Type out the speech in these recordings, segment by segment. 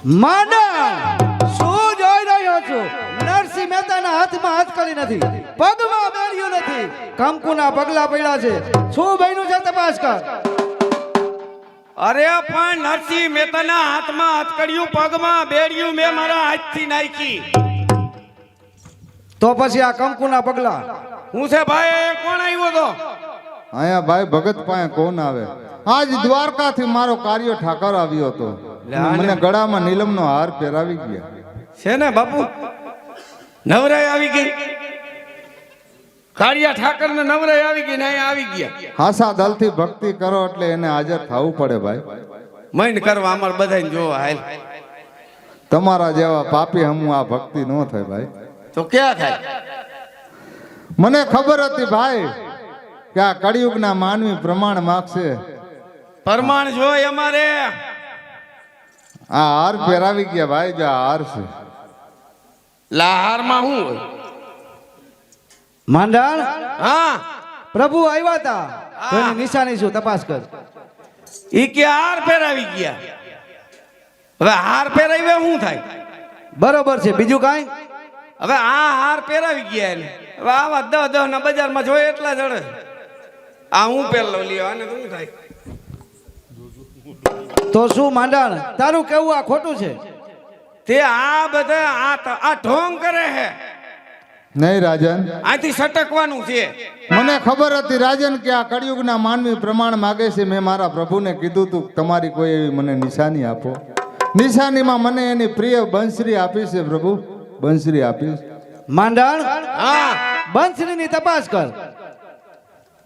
માંડણ શું જોઈ રહ્યો છું? નરસિંહ મહેતાના હાથમાં હાથકડી નથી, પગમાં બેડિયું નથી, કંકુના પગલા પડ્યા છે. શું બન્યું છે તપાસ કર. અરે પણ નરસિંહ મહેતાના હાથમાં હથકડિયું, પગમાં બેડિયું મેં મારા હાથથી નાખી. તો પછી આ કંકુના પગલા હું છે ભાઈ? કોણ આવ્યો તો? અહીંયા ભાઈ ભગત પાસે કોણ આવે? આજ દ્વારકાથી મારો કાર્ય ઠાકર આવ્યો હતો. મને ગળામાં નીલમનો હાર પહેરાવી ગયા છે ને બાપુ, નવરાઈ આવી ગઈ. કાળિયા ઠાકર ને નવરાઈ આવી ગઈ ને અહીંયા આવી ગયા. હાસા દલથી ભક્તિ કરો એટલે એને હાજર થવું પડે ભાઈ. મૈંડ કરવા અમાર બધાને જોવા હાલ. તમારા જેવા પાપી હમું આ ભક્તિ ન થાય ભાઈ. તો ક્યાં થાય? મને ખબર હતી ભાઈ કે આ કળિયુગના માનવી પ્રમાણ માગશે. પ્રમાણ જોઈ અમારે. આ હાર પહેરાવી ગયા ભાઈ. જો આ હાર છે. લાહારમાં શું હોય? માંડણ હા, પ્રભુ આવ્યા હતા. તેની નિશાની શું તપાસ કર. ઈ કે હાર પહેરાવી ગયા. હવે હાર પહેરાવે શું થાય? બરોબર છે, બીજું કાંઈ? હવે આ હાર પહેરાવી ગયા એને. હવે આવા 10 ના બજારમાં જોઈએ એટલા જડે. આ હું પહેરલો લ્યો, આને શું થાય? તો શું માંડણ તારું કેવું આ ખોટું છે? તે આ બધા આ ઢોંગ કરે છે. નહીં રાજન, આથી સટકવાનું છે. મને ખબર હતી રાજન કે આ કળિયુગના માનવી પ્રમાણ માગે છે. મેં મારા પ્રભુને કીધું તું તમારી કોઈ એવી મને નિશાની આપો. નિશાનીમાં મને એની પ્રિય બંસરી આપી છે પ્રભુ. બંસરી આપી. માંડણ હા, બંસરીની તપાસ કર.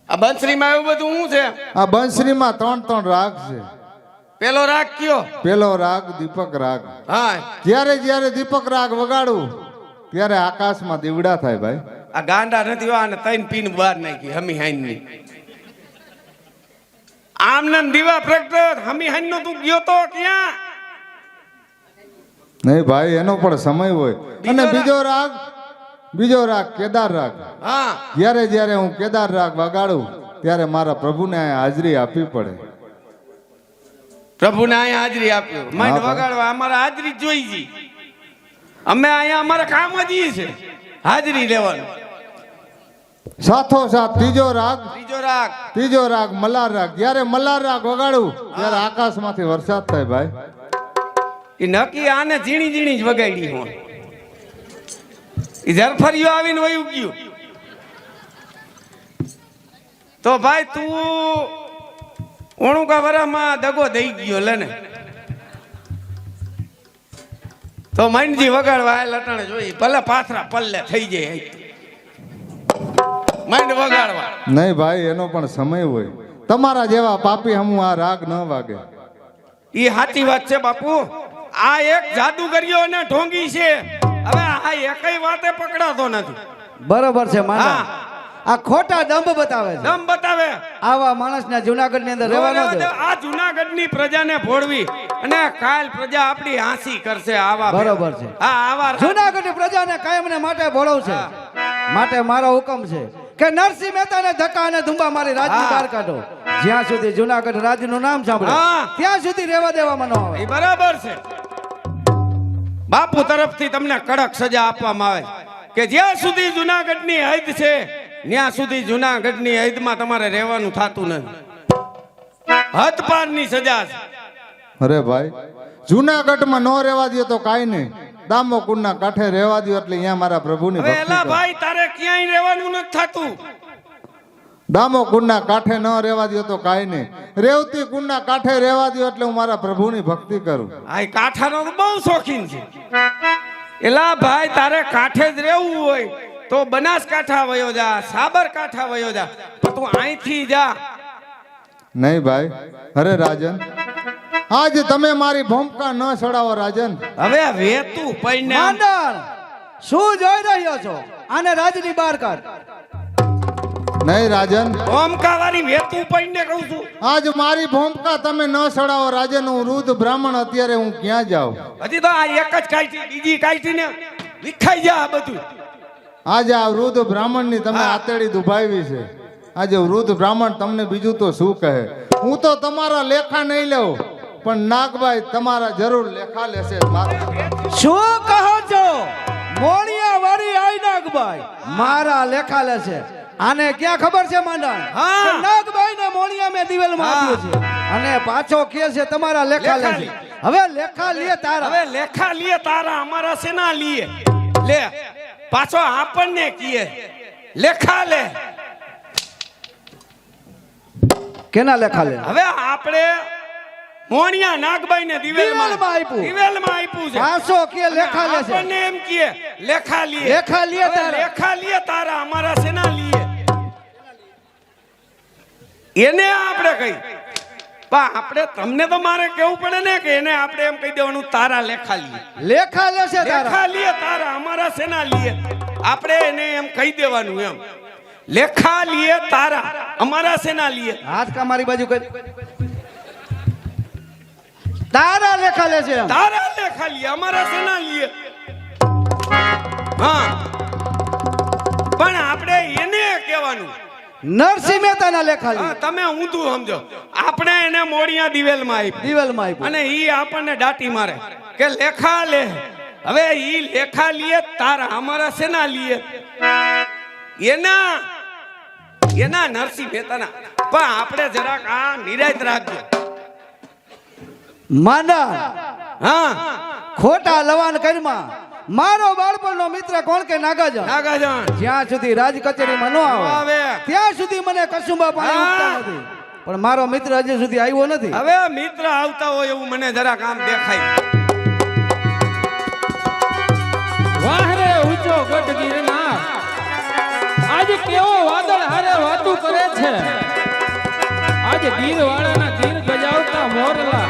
આ બંસરીમાં એવું બધું શું છે? આ બંસરીમાં 3 રાગ છે. પેલો રાગ કયો? પેલો રાગ દીપક રાગ. હા, જ્યારે જ્યારે દીપક રાગ વગાડું ત્યારે આકાશમાં દીવડા થાય ભાઈ. આ ગાંડા નથી હો, આને 3 પીન બહાર નાખી હમી હાઈની. આમને દીવા પ્રગટો હમી હાઈન નો તું ગયો તો ક્યાં? નહીં ભાઈ, એનો પણ સમય હોય. અને બીજો રાગ કેદાર રાગ. હા, જ્યારે જ્યારે હું કેદાર રાગ વગાડું ત્યારે મારા પ્રભુને હાજરી આપવી પડે. પ્રભુને અહીંયા હાજરી આપ્યો. માંડ વગાડવા અમારે હાજરી જોઈ જી. અમે અહીંયા અમારા કામ જ ઈ છે હાજરી લેવાનું. સાથોસાથ ત્રીજો રાગ મલ્હાર રાગ. જ્યારે મલ્હાર રાગ વગાડું ત્યારે આકાશમાંથી વરસાદ થાય ભાઈ. એ નક્કી આને ઝીણી ઝીણી જ વગાડી હોય. એ ઝરફરીઓ આવીને વયું ગયું. તો ભાઈ તું ઓણુકા વરામાં દગો દઈ ગયો લેને. તો માંડજી વગાડવા આ લટાણે જોઈ ભલે પાથરા પલ્લે થઈ જાય. માંડ વગાડવા નહીં ભાઈ, એનો પણ સમય હોય. તમારા જેવા પાપી હમું આ રાગ ન વાગે. એ સાચી વાત છે બાપુ. આ એક જાદુગરીઓ અને ઢોંગી છે. હવે આ એકઈ વાતે પકડાતો નથી. બરોબર છે માંડણ. આ ખોટા દંભ બતાવે છે. દમ બતાવે. આવા માણસને જુનાગઢ ની અંદર રહેવા ન દે. આ જુનાગઢની પ્રજાને ભોળવી અને કાલ પ્રજા આપણી હાંસી કરશે. આવા બરોબર છે. હા, આવા જુનાગઢની પ્રજાને કાયમને માટે ભોળવશે. માટે મારો હુકમ છે કે નરસિંહ મહેતાને ધક્કા અને ધુંબા મારી રાજની બહાર કાઢો. જ્યાં સુધી જુનાગઢ રાજનું નામ સાંભળે ત્યાં સુધી રહેવા દેવામાં ન આવે. એ બરાબર છે. બાપુ તરફથી તમને કડક સજા આપવામાં આવે કે જ્યાં સુધી જુનાગઢની હદ છે ત્યાં સુધી જુનાગઢની હદમાં તમારે રહેવાનું થતું નથી. હદ પારની સજા છે. અરે ભાઈ, જુનાગઢમાં ન રહેવા દો તો કાંઈ નહીં. દામોકુંડના કાંઠે રહેવા દો એટલે અહીંયા મારા પ્રભુની હવે ભક્તિ એલા કરો. ભાઈ તારે ક્યાંય રહેવાનું નથી થતું. દામોકુંડના કાંઠે ન રહેવા દો તો કાંઈ નહીં. રેવતી કુંડના કાંઠે રહેવા દો એટલે હું મારા પ્રભુની ભક્તિ કરું. આ કાંઠાનો તો બહુ શોખીન છે. એલા ભાઈ તારે કાંઠે જ રહેવું હોય તો બનાસકાંઠા વયો જા, સાબરકાંઠા વયો જા, પણ તું અહીંથી જા. નહીં ભાઈ. અરે રાજન, આજ તમે મારી ભૂમકા ન સડાવો રાજન. હવે વેતું પૈને માંડણ શું જોઈ રહ્યો છો? આને રાજની બહાર કાઢ. નહીં રાજન, ઓમકા વાળી વેતું પૈને કહું છું. આજ મારી ભૂમકા તમે ન સડાવો રાજન. હું વૃદ્ધ બ્રાહ્મણ, અત્યારે હું ક્યાં જાઉં? હજી તો આ એક જ કાઢી, બીજી કાઢી ને વિખાઈ જા આ બધું. આજે આ વૃદ્ધ બ્રાહ્મણની તમે આતેડી દુભાવી છે. આજે વૃદ્ધ બ્રાહ્મણ તમને બીજું તો શું કહે? હું તો તમારા લેખા નહીં લઉં. પણ નાગભાઈ તમારા જરૂર લેખા લેશે મારો શું કહો છો મોણિયા વાળી આઈ નાગભાઈ મારા લેખા લેશે આને ક્યાં ખબર છે માંડા હા. નાગભાઈ ને મોણિયા મેં દિવેલમાં આપ્યું છે અને પાછો કે છે તમારા લેખા લેખા લેશે હવે લેખા લે તારા હવે લેખા લીએ તારા અમારા સેના લીએ લે પાછો આપણને કીએ લેખા લે કેના લેખા લે હવે આપણે મોણિયા નાગબાઈ ને દિવેલમાં આપ્યું. દિવેલમાં આપ્યું છે પાછો કે લેખા લેશે આપણને એમ કીએ લેખા લીએ લેખા લે હવે તારા લેખા લીએ તારા અમારા સેના લીએ એને આપણે કહી પણ આપણે તમને તો મારે કેવું પડે ને કે એને આપણે એમ કહી દેવાનું તારા લેખા લીએ લેખા લેશે તારા લેખા લીએ તારા અમારા સેના લીએ આપણે એને એમ કહી દેવાનું એમ લેખા લીએ તારા અમારા સેના લીએ હાથ કા મારી બાજુ કરી તારા લેખા લેશે એમ. તારા લેખા લીએ અમારા સેના લીએ હા પણ આપણે એને કહેવાનું નરસિંહ મહેતાના લેખા લે હા, તમે ઊંધું સમજો આપણે એને મોડિયા દિવેલમાં આપી દિવેલમાં આપ્યું અને ઈ આપણને દાટી મારે કે લેખા લે હવે ઈ લેખા લીએ તારા અમારા સેના લીએ એના નરસિંહ મહેતાના પણ આપણે જરાક આ નિરાયત રાખજો માંડા હા ખોટા લવાન કરમાં મારો બાળપણનો મિત્ર કોણ કે નાગાજા નાગાજણ જ્યાં સુધી રાજ કચેરીમાં ન આવે આવે ત્યાં સુધી મને કસુંબા પાણી હા. ઉઠતા નથી પણ મારો મિત્ર હજી સુધી આવ્યો નથી હવે મિત્ર આવતા હોય એવું મને જરાક આમ દેખાય વાહ રે ઊંચો ગઢ ગિરનાર આજ કેવો વાદળ હારે વાતું કરે છે આજ ગીર વાળાના ગીર ગજાવતા મોરલા